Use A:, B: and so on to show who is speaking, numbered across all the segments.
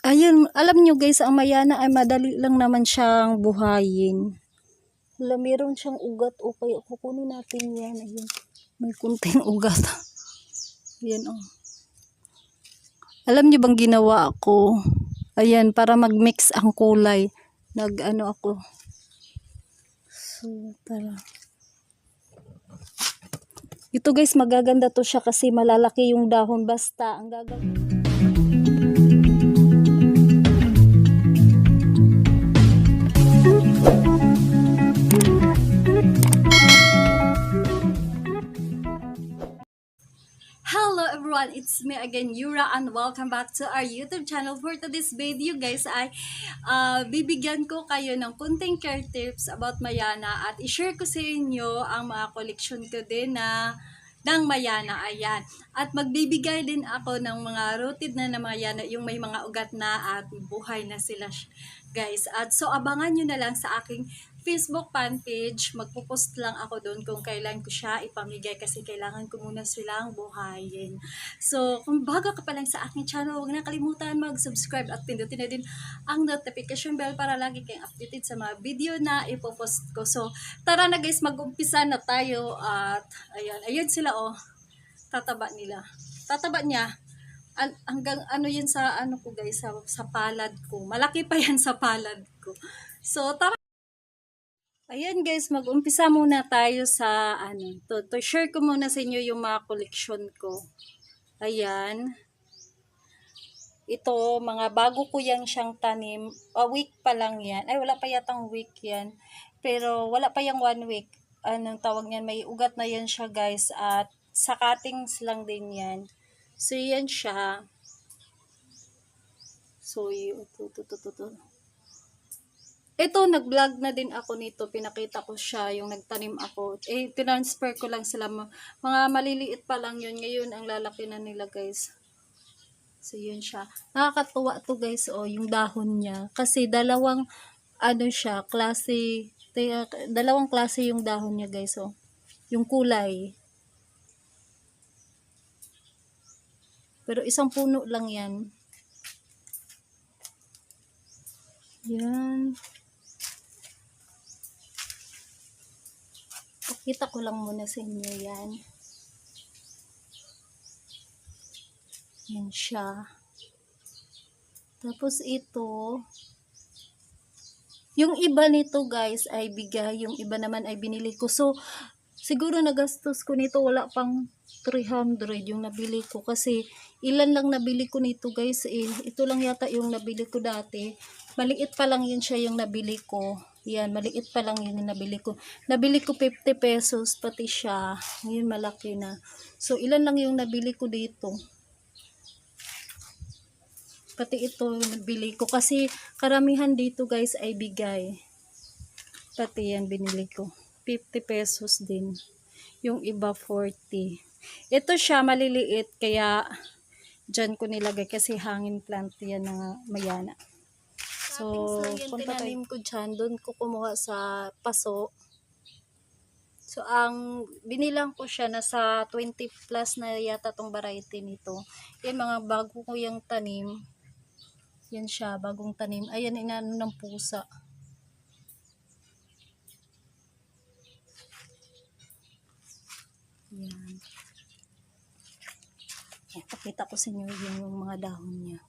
A: Ayun, alam nyo guys, ang mayana ay madali lang naman siyang buhayin. Alam, meron siyang ugat o kaya kukunin natin yan. Ayun, may kunting ugat. Ayan oh. Alam nyo bang ginawa ako? Ayan, para mag-mix ang kulay. Nag-ano ako. So, tara. Ito guys, magaganda to siya kasi malalaki yung dahon. Basta, ang gagawin. Hello everyone, it's me again, Yura, and welcome back to our YouTube channel. For today's video guys ay bibigyan ko kayo ng konting care tips about Mayana at i-share ko sa inyo ang mga collection ko din ng Mayana. Ayan. At magbibigay din ako ng mga rooted na Mayana, yung may mga ugat na at buhay na sila guys. At so abangan nyo na lang sa aking Facebook fan page. Magpo-post lang ako doon kung kailan ko siya ipamigay kasi kailangan ko muna silang buhayin. So, kung bago ka pa lang sa aking channel, huwag na kalimutan mag-subscribe at pindutin na din ang notification bell para lagi kayong updated sa mga video na ipopost ko. So, tara na guys, mag-umpisa na tayo at ayun sila oh. Tataba nila. Tataba niya. Hanggang ano yun sa ano ko guys, sa palad ko. Malaki pa yan sa palad ko. So, tara. Ayan guys, mag-umpisa muna tayo sa to share ko muna sa inyo yung mga collection ko. Ayan. Ito, mga bago ko yang siyang tanim. A week pa lang yan. Ay, wala pa yatang week yan. Pero wala pa yung 1 week. Anong tawag niyan? May ugat na yan siya guys. At sa cuttings lang din yan. So, yan siya. So, ito. Ito, nag-vlog na din ako nito. Pinakita ko siya, yung nagtanim ako. Transfer ko lang sila. Mga maliliit pa lang yun. Ngayon, ang lalaki na nila, guys. So, yun siya. Nakakatuwa to guys, oh, yung dahon niya. Kasi dalawang, dalawang klase yung dahon niya, guys, oh. Yung kulay. Pero isang puno lang yan. Yan. Pakita ko lang muna sa inyo yan. Yan siya. Tapos ito, yung iba nito guys ay bigay, yung iba naman ay binili ko. So, siguro nagastos ko nito, wala pang 300 yung nabili ko. Kasi ilan lang nabili ko nito guys. Ito lang yata yung nabili ko dati. Maliit pa lang yun siya yung nabili ko. Yan, maliit pa lang yun yung nabili ko. Nabili ko 50 pesos pati siya. Ngayon malaki na. So, ilan lang yung nabili ko dito. Pati ito nabili ko. Kasi karamihan dito guys ay bigay. Pati yan binili ko. 50 pesos din. Yung iba 40. Ito siya maliliit. Kaya dyan ko nilagay. Kasi hangin plant yan na Mayana. So, kung tinanim ko dyan, doon ko kumuha sa paso. So, ang binilang ko siya nasa 20 plus na yata tong variety nito. Yan, mga bago ko yung tanim. Yan siya, bagong tanim. Ayan, inano ng pusa. Yan. Pakita ko sa inyo yung mga dahon niya.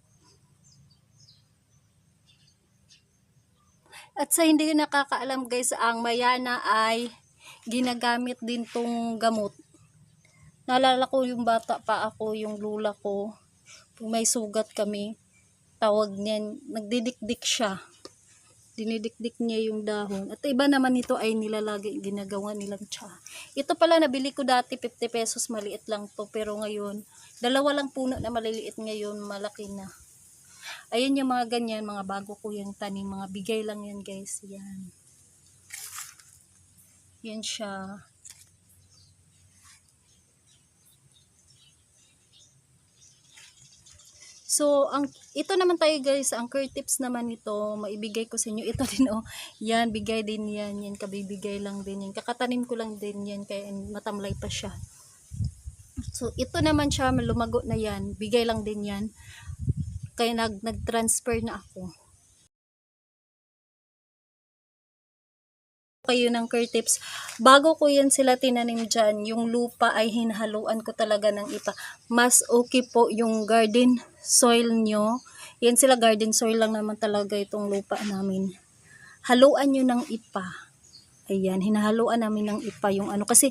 A: At sa hindi nakakaalam guys, ang Mayana ay ginagamit din tong gamot. Naalala ko yung bata pa ako, yung lula ko, kung may sugat kami, tawag niyan, nagdidikdik siya. Dinidikdik niya yung dahon. At iba naman ito ay nilalagay, ginagawa nilang tsa. Ito pala nabili ko dati 50 pesos, maliit lang to. Pero ngayon, dalawa lang puno na maliliit, ngayon malaki na. Ayan yung mga ganyan, mga bago ko yung tanim, mga bigay lang yan guys. Yan. Yan siya. So, ito naman tayo guys, ang care tips naman ito, maibigay ko sa inyo. Ito din oh, yan, bigay din yan, yan, kabibigay lang din yan. Kakatanim ko lang din yan, kaya matamlay pa siya. So, ito naman siya, lumago na yan, bigay lang din yan. Kaya nag-transfer na ako. Kayo ng Curtips, bago ko yan sila tinanim dyan, yung lupa ay hinahaluan ko talaga ng ipa. Mas okay po yung garden soil nyo. Yan sila, garden soil lang naman talaga itong lupa namin. Haluan nyo ng ipa. Ayan, hinahaluan namin ng ipa yung ano. Kasi,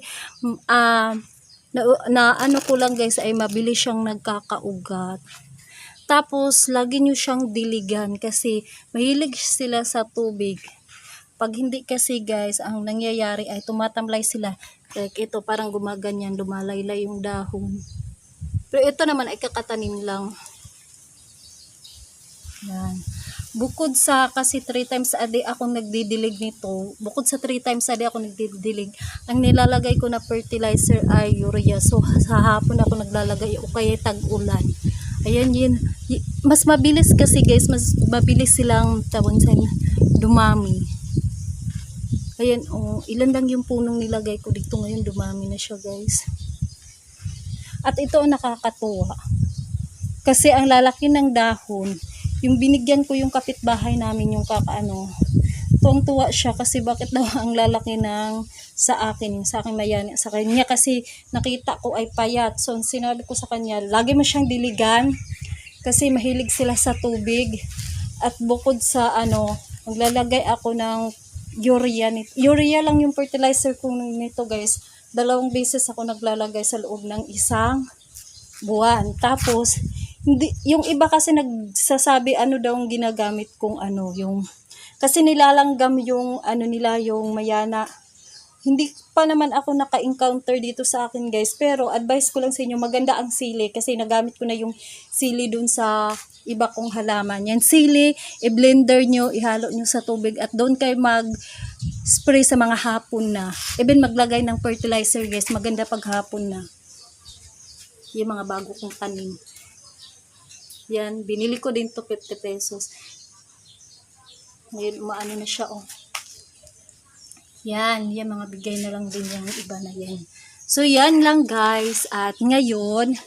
A: na ano ko lang guys, ay mabilis siyang nagkakaugat. Tapos, lagi nyo siyang diligan kasi mahilig sila sa tubig. Pag hindi kasi guys, ang nangyayari ay tumatamlay sila. Like ito, parang gumaganyan, lumalaylay yung dahon. Pero ito naman ay kakatanim lang. Yan. Bukod sa, kasi 3 times a day akong nagdidilig nito. Bukod sa 3 times a day ako nagdidilig, ang nilalagay ko na fertilizer ay urea. So, sa hapon ako naglalagay o kaya tag-ulan. Ayan yun. Mas mabilis kasi guys, mas mabilis silang tawag sa dumami. Ayan, ilan lang yung punong nilagay ko dito ngayon, dumami na siya guys. At ito ang nakakatuwa. Kasi ang lalaki ng dahon, yung binigyan ko yung kapitbahay namin, yung kakaano, tuwang-tuwa siya kasi bakit daw ang lalaki ng sa akin mayani sa kanya kasi nakita ko ay payat. So sinabi ko sa kanya, lagi mo siyang diligan kasi mahilig sila sa tubig. At bukod sa maglalagay ako ng urea. Urea lang yung fertilizer ko nito guys. 2 beses ako naglalagay sa loob ng 1 buwan. Tapos, hindi, yung iba kasi nagsasabi daw ang ginagamit kong yung, kasi nilalanggam yung nila, yung mayana. Hindi pa naman ako naka-encounter dito sa akin guys. Pero advice ko lang sa inyo, maganda ang sili. Kasi nagamit ko na yung sili dun sa iba kong halaman. Yan sili, i-blender nyo, ihalo nyo sa tubig. At doon kayo mag-spray sa mga hapon na. Even maglagay ng fertilizer guys, maganda pag hapon na. Yung mga bago kong tanim. Yan, binili ko din to 50 pesos. Ngayon, umaano na siya Yan, mga bigay na lang din yung iba na yan. So, yan lang guys. At ngayon,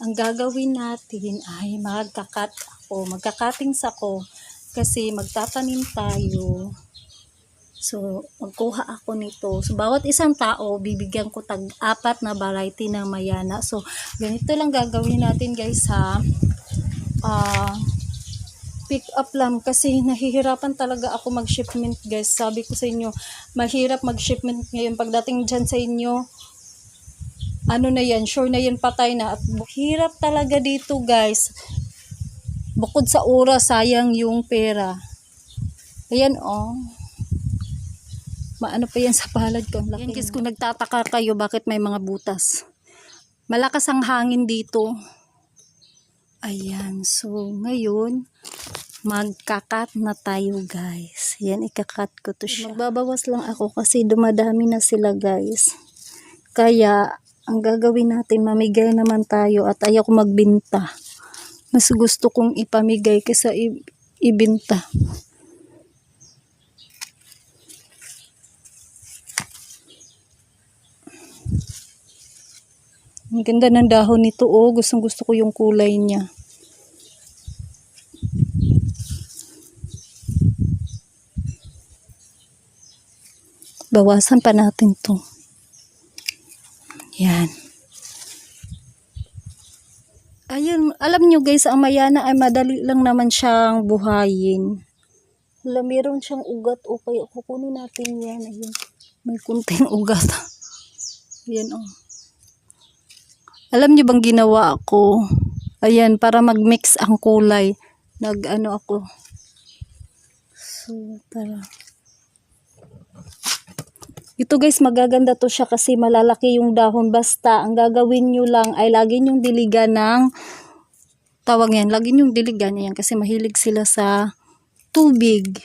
A: ang gagawin natin ay magka-cuttings ako. Kasi magtatanim tayo. So, magkuha ako nito. So, bawat isang tao, bibigyan ko tag-4 na variety ng mayana. So, ganito lang gagawin natin guys ha. Pick up lang kasi nahihirapan talaga ako mag-shipment guys. Sabi ko sa inyo, mahirap mag-shipment ngayon. Pagdating dyan sa inyo, na yan, sure na yan, patay na. At hirap talaga dito guys. Bukod sa oras, sayang yung pera. Ayan maano pa yan sa palad ko. Yan guys, kung nagtataka kayo bakit may mga butas. Malakas ang hangin dito. Ayan, so ngayon, magkakat na tayo guys. Yan, ikakat ko to siya. Magbabawas lang ako kasi dumadami na sila guys. Kaya, ang gagawin natin, mamigay naman tayo at ayaw ko magbinta. Mas gusto kong ipamigay kaysa ibinta. Ang ganda ng dahon nito gustong gusto ko yung kulay niya. Bawasan pa natin to. Yan. Ayun, alam nyo guys, ang mayana ay madali lang naman siyang buhayin. Meron siyang ugat kaya kukunin natin yan. Ayun, may kunting ugat. Ayan Alam nyo bang ginawa ako? Ayan, para mag-mix ang kulay. Ako. So, tara. Ito guys, magaganda to siya kasi malalaki yung dahon. Basta, ang gagawin nyo lang ay lagi nyong diligan ng lagi nyong diligan yan kasi mahilig sila sa tubig.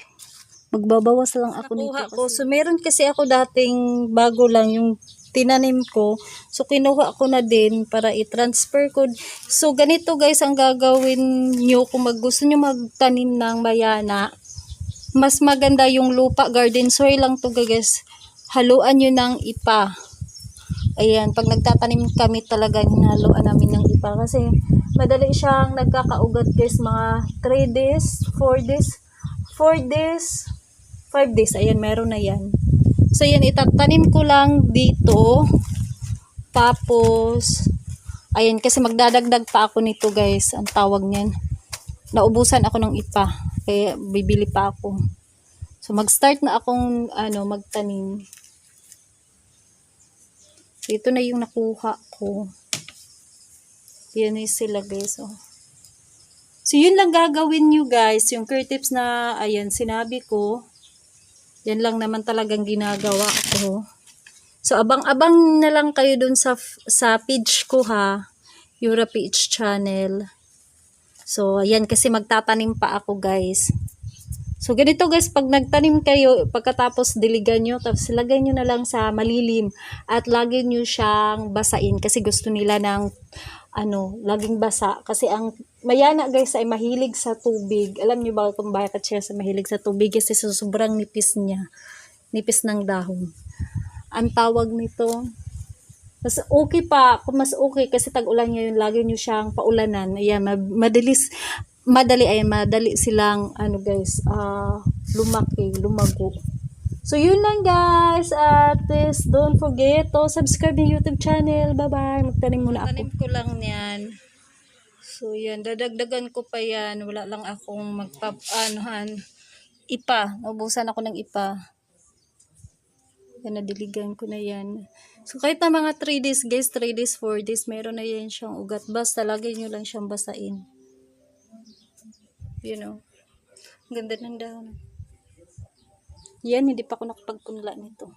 A: Magbabawas lang ako nito. So, meron kasi ako dating bago lang yung tinanim ko. So, kinuha ko na din para i-transfer ko. So, ganito guys ang gagawin nyo kung gusto nyo magtanim ng mayana. Mas maganda yung lupa, garden soil lang to guys. Haluan nyo ng ipa. Ayan, pag nagtatanim kami talaga, haluan namin ng ipa. Kasi, Madali siyang nagkakaugat guys, mga 3 days, 4 days, 4 days, 5 days. Ayan, meron na yan. So yan, itatanim ko lang dito. Tapos, ayan, kasi magdadagdag pa ako nito guys. Ang tawag niyan. Naubusan ako ng ipa. Kaya bibili pa ako. So mag-start na akong magtanim. So, ito na yung nakuha ko. Yan is sila guys. Oh. So yun lang gagawin nyo guys. Yung care tips na ayan sinabi ko. Yan lang naman talagang ginagawa ko. So abang-abang na lang kayo dun sa page ko ha. Yura Page Channel. So ayan kasi magtatanim pa ako guys. So ganito guys, pag nagtanim kayo, pagkatapos diligan nyo, tapos lagay nyo na lang sa malilim at lagi nyo siyang basain kasi gusto nila ng laging basa. Kasi ang mayana guys ay mahilig sa tubig. Alam nyo ba kung bakit siya sa mahilig sa tubig? Kasi sobrang nipis niya. Nipis ng dahon. Ang tawag nito. Mas okay pa, kung mas okay kasi tag-ulan ngayon, lagi nyo siyang paulanan. Ayan, madali silang guys, lumago. So yun lang guys, at least don't forget to subscribe yung YouTube channel. Bye bye. Magtanim muna ako. Tanim ko lang yan. So yan, dadagdagan ko pa yan. Wala lang akong ipa. Naubusan ako ng ipa. Yan, nadiligan ko na yan. So kahit na mga 3 days guys, 3 days, 4 days, meron na yan siyang ugat. Basta lagay nyo lang siyang basain. You know. Ganda ng dahon. Yan, hindi pa ako nakapagpunla nito.